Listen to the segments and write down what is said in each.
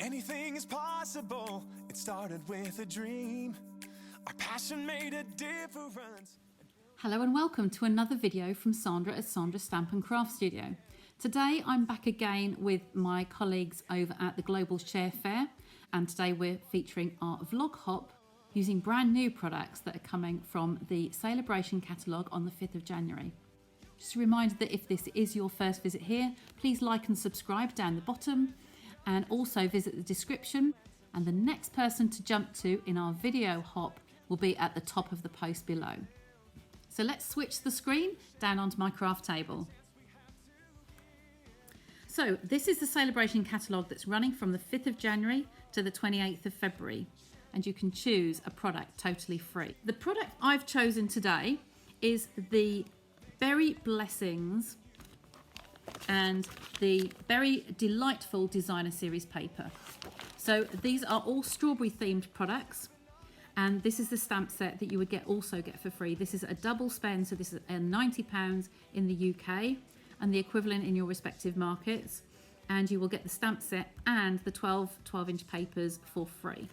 Anything is possible. It started with a dream. Our passion made a difference. Hello and welcome to another video from Sandra at Sandra Stamp and Craft Studio. Today I'm back again with my colleagues over at the Global Share Fair, and today we're featuring our vlog hop using brand new products that are coming from the Sale-A-Bration catalogue on the 5th of January. Just a reminder that if this is your first visit here, please like and subscribe down the bottom, and also visit the description, and the next person to jump to in our video hop will be at the top of the post below. So let's switch the screen down onto my craft table. So this is the Sale-A-Bration catalogue that's running from the 5th of January to the 28th of February, and you can choose a product totally free. The product I've chosen today is the Berry Blessings and the Berry Delightful Designer Series paper. So these are all strawberry themed products, and this is the stamp set that you would also get for free. This is a double spend, so this is £90 in the UK and the equivalent in your respective markets, and you will get the stamp set and the 12-inch papers for free.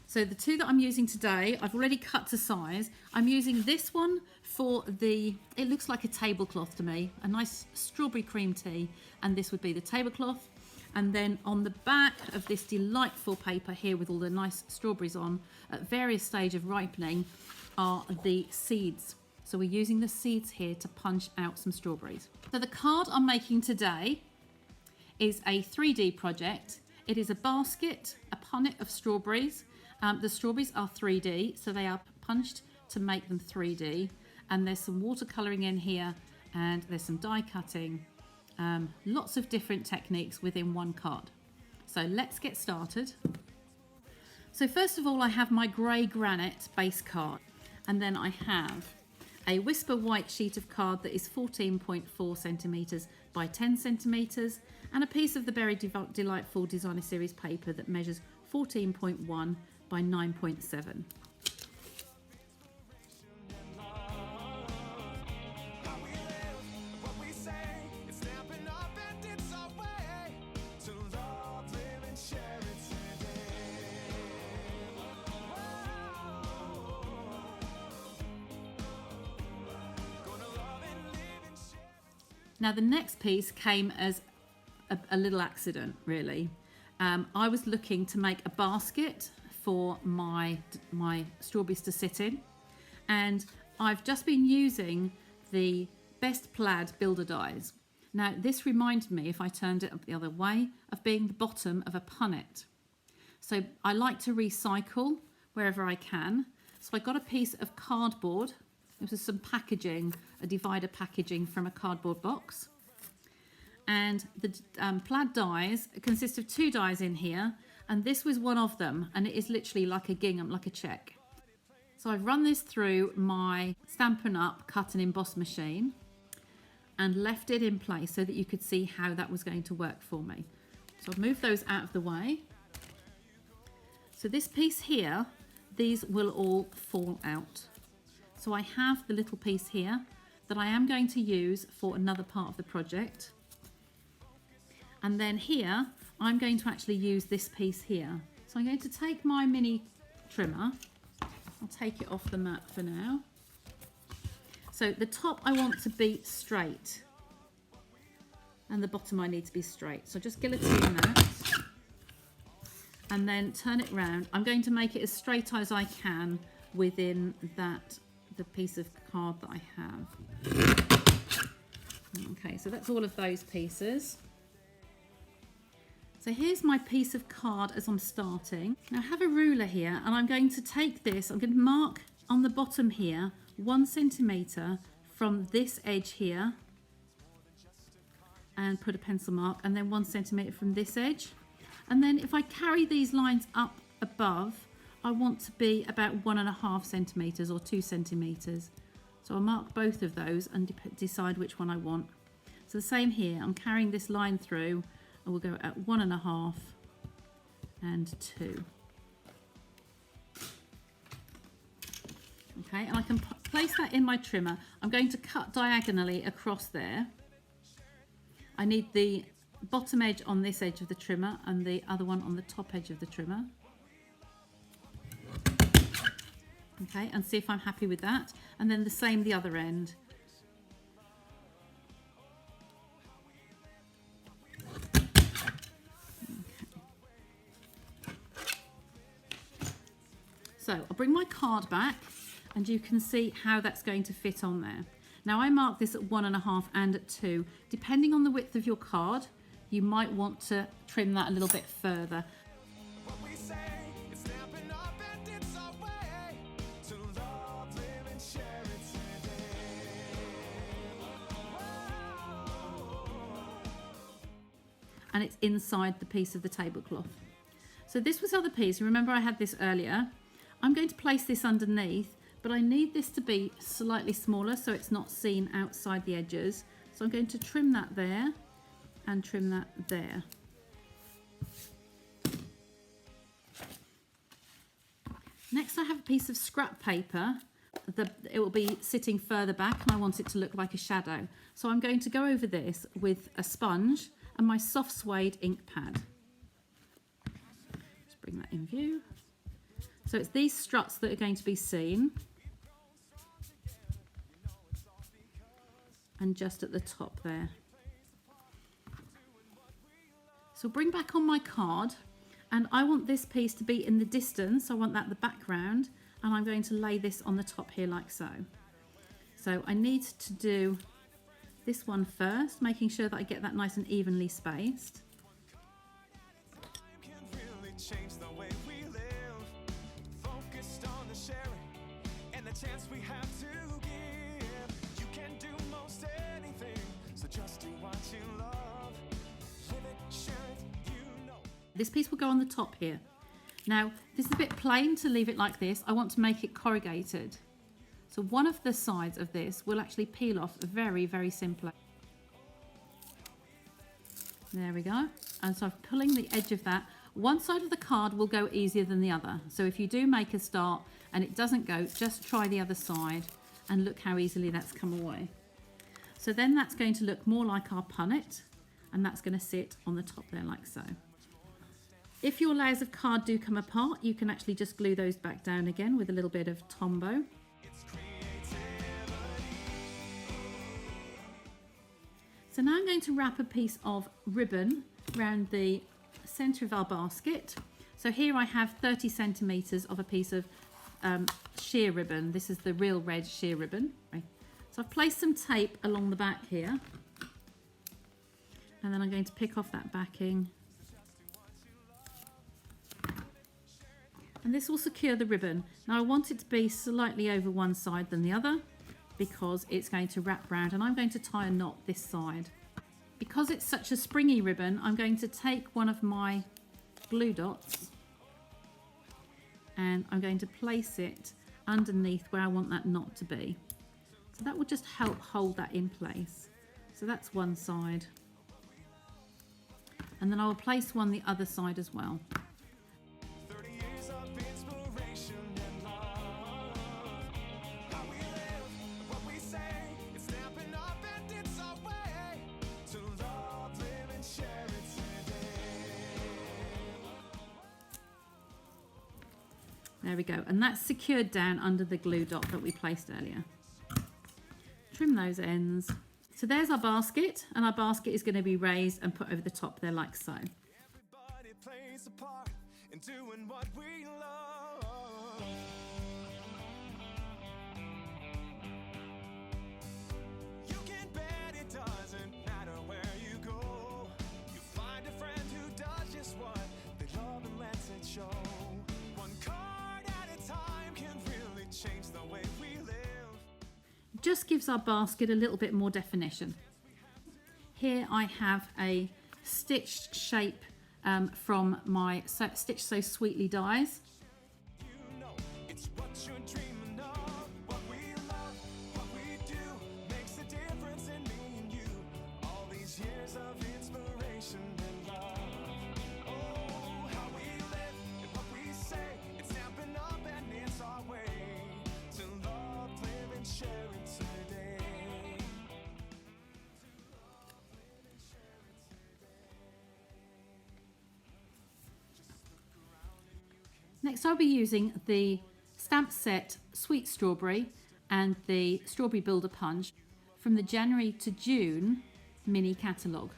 So the two that I'm using today, I've already cut to size. I'm using this one for it looks like a tablecloth to me, a nice strawberry cream tea, and this would be the tablecloth. And then on the back of this delightful paper here with all the nice strawberries on at various stages of ripening are the seeds. So we're using the seeds here to punch out some strawberries. So the card I'm making today is a 3D project. It is a basket, a punnet of strawberries. The strawberries are 3D, so they are punched to make them 3D. And there's some watercolouring in here, and there's some die cutting. Lots of different techniques within one card. So let's get started. So first of all, I have my grey granite base card, and then I have a Whisper white sheet of card that is 14.4 centimetres by 10 centimetres, and a piece of the Berry Delightful Designer Series paper that measures 14.1 by 9.7. Now the next piece came as a little accident, really. I was looking to make a basket for my strawberries to sit in, and I've just been using the Best Plaid builder dies. Now this reminded me, if I turned it up the other way, of being the bottom of a punnet. So I like to recycle wherever I can. So I got a piece of cardboard. This was some packaging, a divider packaging from a cardboard box. And the plaid dies consist of 2 dies in here, and this was one of them, and it is literally like a gingham, like a check. So I've run this through my Stampin' Up cut and emboss machine and left it in place so that you could see how that was going to work for me. So I've moved those out of the way. So this piece here, these will all fall out. So I have the little piece here that I am going to use for another part of the project. And then here, I'm going to actually use this piece here. So I'm going to take my mini trimmer. I'll take it off the mat for now. So the top I want to be straight, and the bottom I need to be straight. So just guillotine that, and then turn it round. I'm going to make it as straight as I can within the piece of card that I have. Okay, so that's all of those pieces. So here's my piece of card as I'm starting. Now I have a ruler here, and I'm going to take this, I'm going to mark on the bottom here 1 centimetre from this edge here, and put a pencil mark, and then 1 centimetre from this edge. And then if I carry these lines up above, I want to be about 1.5 centimetres or 2 centimetres. So I'll mark both of those and decide which one I want. So the same here, I'm carrying this line through, and we'll go at 1.5 and 2. Okay, and I can place that in my trimmer. I'm going to cut diagonally across there. I need the bottom edge on this edge of the trimmer and the other one on the top edge of the trimmer. Okay, and see if I'm happy with that. And then the same the other end. So I'll bring my card back and you can see how that's going to fit on there. Now I mark this at 1.5 and at 2. Depending on the width of your card, you might want to trim that a little bit further. What we say, it's Stampin' Up and it's our way to love, live and share it today. And it's inside the piece of the tablecloth. So this was other piece. Remember I had this earlier. I'm going to place this underneath, but I need this to be slightly smaller so it's not seen outside the edges. So I'm going to trim that there and trim that there. Next I have a piece of scrap paper. It will be sitting further back and I want it to look like a shadow. So I'm going to go over this with a sponge and my soft suede ink pad. Just bring that in view. So it's these struts that are going to be seen. And just at the top there. So bring back on my card and I want this piece to be in the distance. I want that the background and I'm going to lay this on the top here like so. So I need to do this one first, making sure that I get that nice and evenly spaced. Can really change the way we live. Focused on the sharing and the chance we have to give. You can do most anything, so just do what you love. Live it, share it, you know. This piece will go on the top here. Now, this is a bit plain to leave it like this. I want to make it corrugated. So one of the sides of this will actually peel off very, very simply. There we go. And so I'm pulling the edge of that. One side of the card will go easier than the other. So if you do make a start and it doesn't go, just try the other side and look how easily that's come away. So then that's going to look more like our punnet and that's going to sit on the top there like so. If your layers of card do come apart, you can actually just glue those back down again with a little bit of Tombow. So now I'm going to wrap a piece of ribbon around the centre of our basket. So here I have 30 centimetres of a piece of sheer ribbon. This is the real red sheer ribbon. Right. So I've placed some tape along the back here. And then I'm going to pick off that backing. And this will secure the ribbon. Now I want it to be slightly over one side than the other because it's going to wrap round and I'm going to tie a knot this side. Because it's such a springy ribbon, I'm going to take one of my glue dots and I'm going to place it underneath where I want that knot to be. So that will just help hold that in place. So that's one side. And then I will place one the other side as well. 30 years of inspiration and love. How we live, what we say, it's Stampin' Up and it's our way to love, live and share it today. There we go. And that's secured down under the glue dot that we placed earlier. Trim those ends. So there's our basket, and our basket is going to be raised and put over the top there like so. Everybody plays a part in doing what we love. You can bet it doesn't matter where you go. You find a friend who does just what they love and lets it show. One card at a time can really change the way we live. Just gives our basket a little bit more definition. Here I have a stitched shape from my Stitch So Sweetly dies. You know, it's what you're dreaming of. What we love, what we do makes a difference in me and you. All these years of inspiration and love. Oh, how we live and what we say. It's Stampin' Up and it's our way to love, live and share it today. Next I'll be using the stamp set Sweet Strawberry and the Strawberry Builder Punch from the January to June mini catalogue.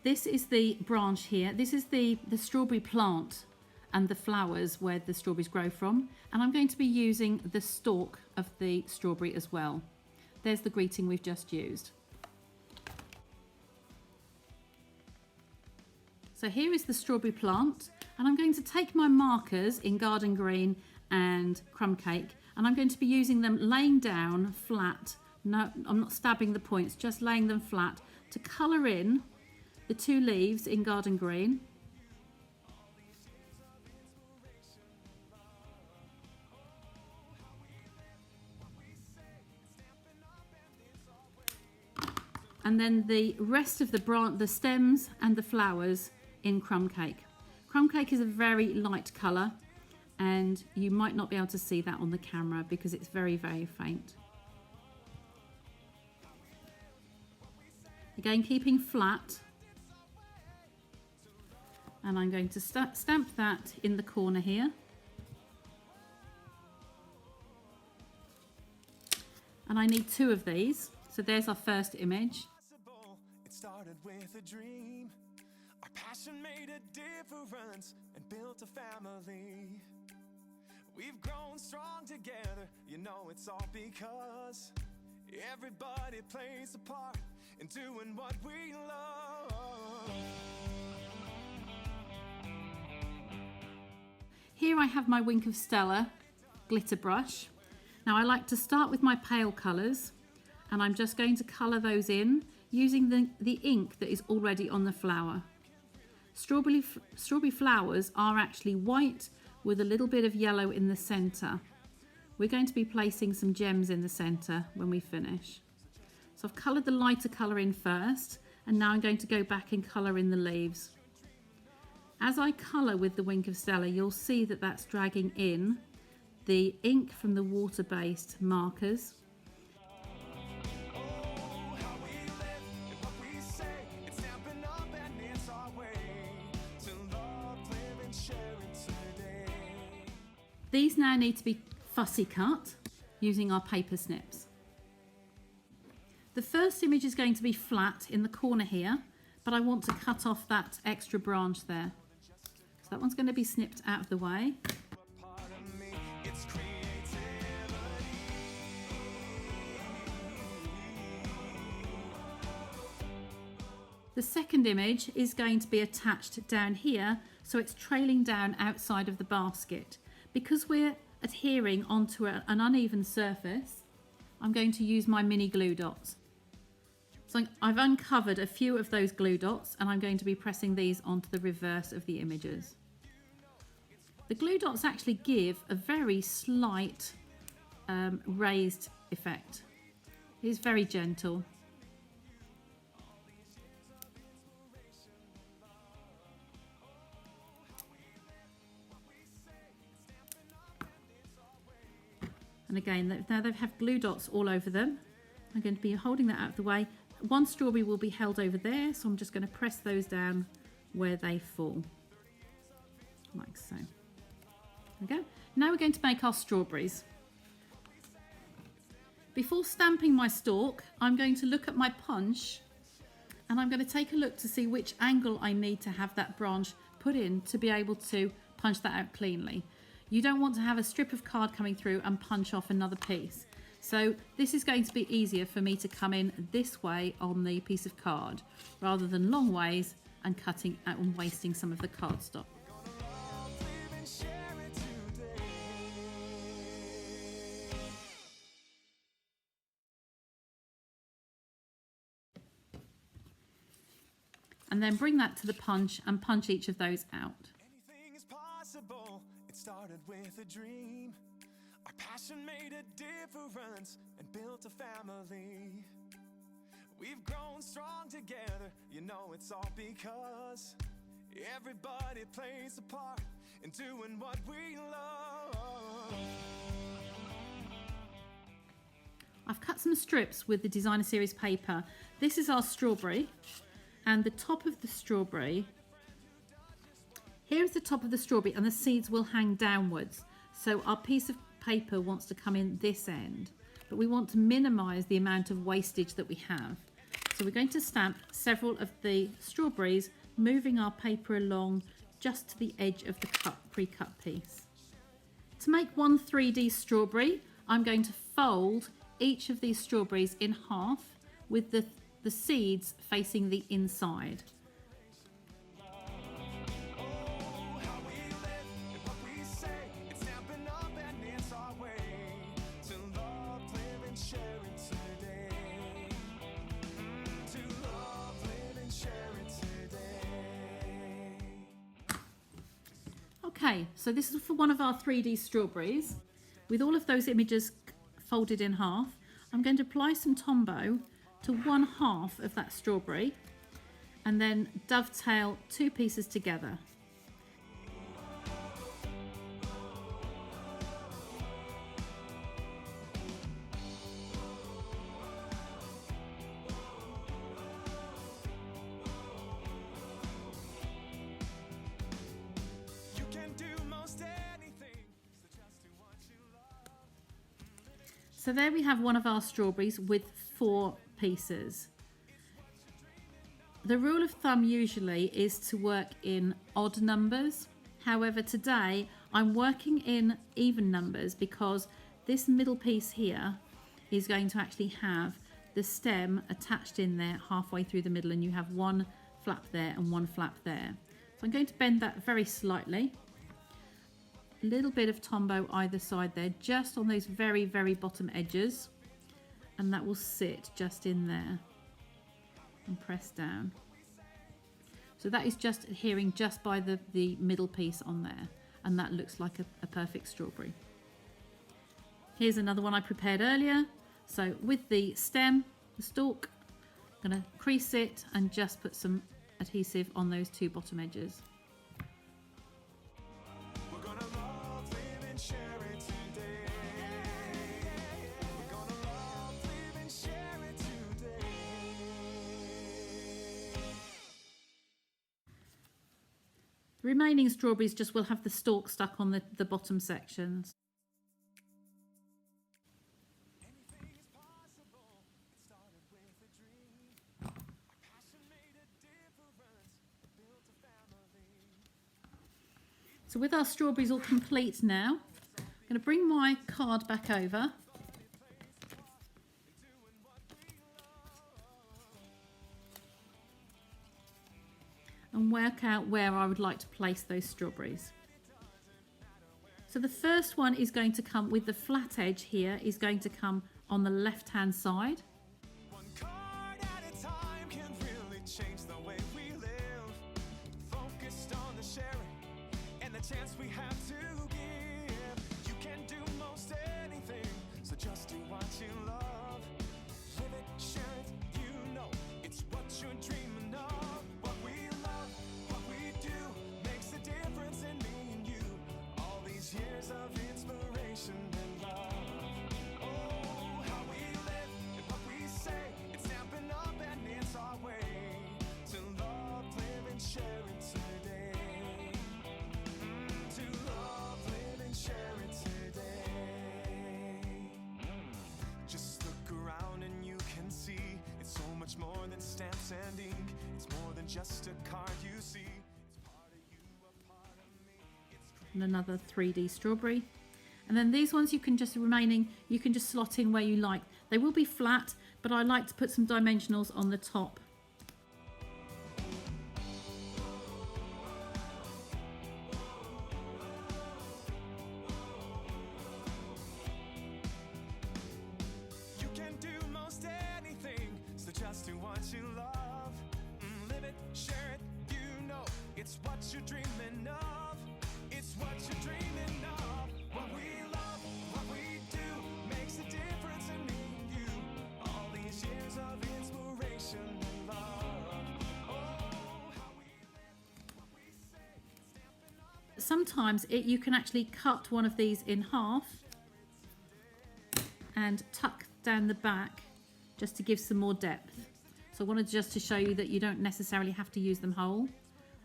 This is the branch here. This is the strawberry plant and the flowers where the strawberries grow from. And I'm going to be using the stalk of the strawberry as well. There's the greeting we've just used. So here is the strawberry plant, and I'm going to take my markers in Garden Green and Crumb Cake, and I'm going to be using them laying down flat. No, I'm not stabbing the points, just laying them flat to colour in the two leaves in Garden Green. And then the rest of the stems and the flowers in Crumb Cake. Crumb Cake is a very light colour, and you might not be able to see that on the camera because it's very, very faint. Again, keeping flat. And I'm going to stamp that in the corner here. And I need 2 of these. So there's our first image. It started with a dream. Our passion made a difference and built a family. We've grown strong together, you know it's all because everybody plays a part in doing what we love. Here I have my Wink of Stella glitter brush. Now I like to start with my pale colours, and I'm just going to colour those in using the ink that is already on the flower. Strawberry flowers are actually white with a little bit of yellow in the centre. We're going to be placing some gems in the centre when we finish. So I've coloured the lighter colour in first, and now I'm going to go back and colour in the leaves. As I colour with the Wink of Stella, you'll see that that's dragging in the ink from the water-based markers. These now need to be fussy cut using our paper snips. The first image is going to be flat in the corner here, but I want to cut off that extra branch there. So that one's going to be snipped out of the way. The second image is going to be attached down here, so it's trailing down outside of the basket. Because we're adhering onto an uneven surface, I'm going to use my mini glue dots. So I've uncovered a few of those glue dots, and I'm going to be pressing these onto the reverse of the images. The glue dots actually give a very slight raised effect. It's very gentle. And again, now they have glue dots all over them. I'm going to be holding that out of the way. One strawberry will be held over there, so I'm just going to press those down where they fall, like so. There we go. Now we're going to make our strawberries. Before stamping my stalk, I'm going to look at my punch, and I'm going to take a look to see which angle I need to have that branch put in to be able to punch that out cleanly. You don't want to have a strip of card coming through and punch off another piece. So this is going to be easier for me to come in this way on the piece of card rather than long ways and cutting out and wasting some of the cardstock. And then bring that to the punch and punch each of those out. Anything is possible. It started with a dream. Our passion made a difference and built a family. We've grown strong together, you know it's all because everybody plays a part in doing what we love. I've cut some strips with the Designer Series paper. This is our strawberry, and the top of the strawberry Here's the top of the strawberry and the seeds will hang downwards. So our piece of paper wants to come in this end, but we want to minimize the amount of wastage that we have. So we're going to stamp several of the strawberries, moving our paper along just to the edge of the pre-cut piece. To make one 3D strawberry, I'm going to fold each of these strawberries in half with the seeds facing the inside. Okay, so this is for one of our 3D strawberries. With all of those images folded in half, I'm going to apply some Tombow to one half of that strawberry and then dovetail two pieces together. So there we have one of our strawberries with 4 pieces. The rule of thumb usually is to work in odd numbers. However, today I'm working in even numbers because this middle piece here is going to actually have the stem attached in there halfway through the middle, and you have one flap there and one flap there. So I'm going to bend that very slightly. A little bit of Tombow either side there, just on those very, very bottom edges, and that will sit just in there and press down. So that is just adhering just by the middle piece on there, and that looks like a perfect strawberry. Here's another one I prepared earlier. So with the stem, the stalk, I'm going to crease it and just put some adhesive on those 2 bottom edges. The remaining strawberries just will have the stalk stuck on the bottom sections. So with our strawberries all complete now, I'm going to bring my card back over. And work out where I would like to place those strawberries. So the first one is going to come with the flat edge here, is going to come on the left hand side. One card at a time can really change the way we live. Focused on the sharing and the chance we have to give. You can do most anything, so just do what you love. Live it, share it, you know it's what you're dreaming of. What we love, what we do makes a difference in me and you. All these years of inspiration and love. Oh, how we live and what we say, it's Stampin' Up and it's our way to love, live and share it today. To love, live and share it today. Just look around and you can see it's so much more than stamps and ink. It's more than just a card you see. It's part of you, a part of me. And another 3D strawberry. And then these ones you can just slot in where you like. They will be flat, but I like to put some dimensionals on the top. You can do most anything, so just do what you love. Live it, share it, you know it's what you're dreaming of. It's what you're dreaming of. What we love, what we do makes a difference in me and you. All these years of inspiration and love. Oh, how we live, what we say, Stampin' Up. Sometimes you can actually cut one of these in half and tuck down the back just to give some more depth. So I wanted just to show you that you don't necessarily have to use them whole.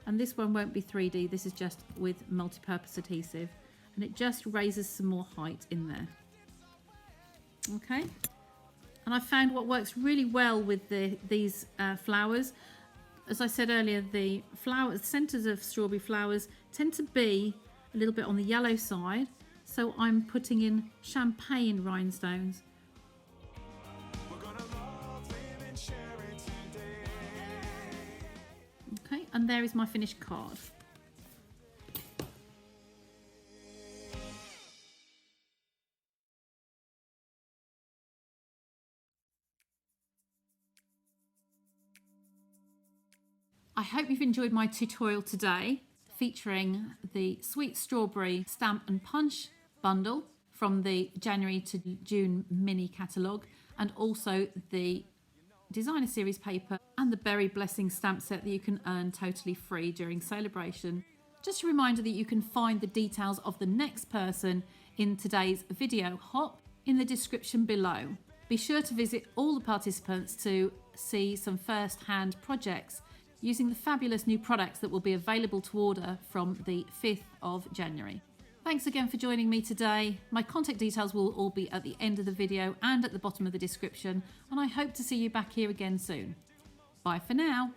And this one won't be 3D, this is just with multi-purpose adhesive, and it just raises some more height in there. Okay, and I found what works really well with these flowers, as I said earlier, the centers of strawberry flowers tend to be a little bit on the yellow side, so I'm putting in champagne rhinestones. Okay, and there is my finished card. I hope you've enjoyed my tutorial today, featuring the Sweet Strawberry Stamp and Punch bundle from the January to June mini catalogue, and also the Designer Series paper and the Berry Blessing stamp set that you can earn totally free during Sale-A-Bration. Just a reminder that you can find the details of the next person in today's video hop in the description below. Be sure to visit all the participants to see some first-hand projects using the fabulous new products that will be available to order from the 5th of January. Thanks again for joining me today. My contact details will all be at the end of the video and at the bottom of the description, and I hope to see you back here again soon. Bye for now.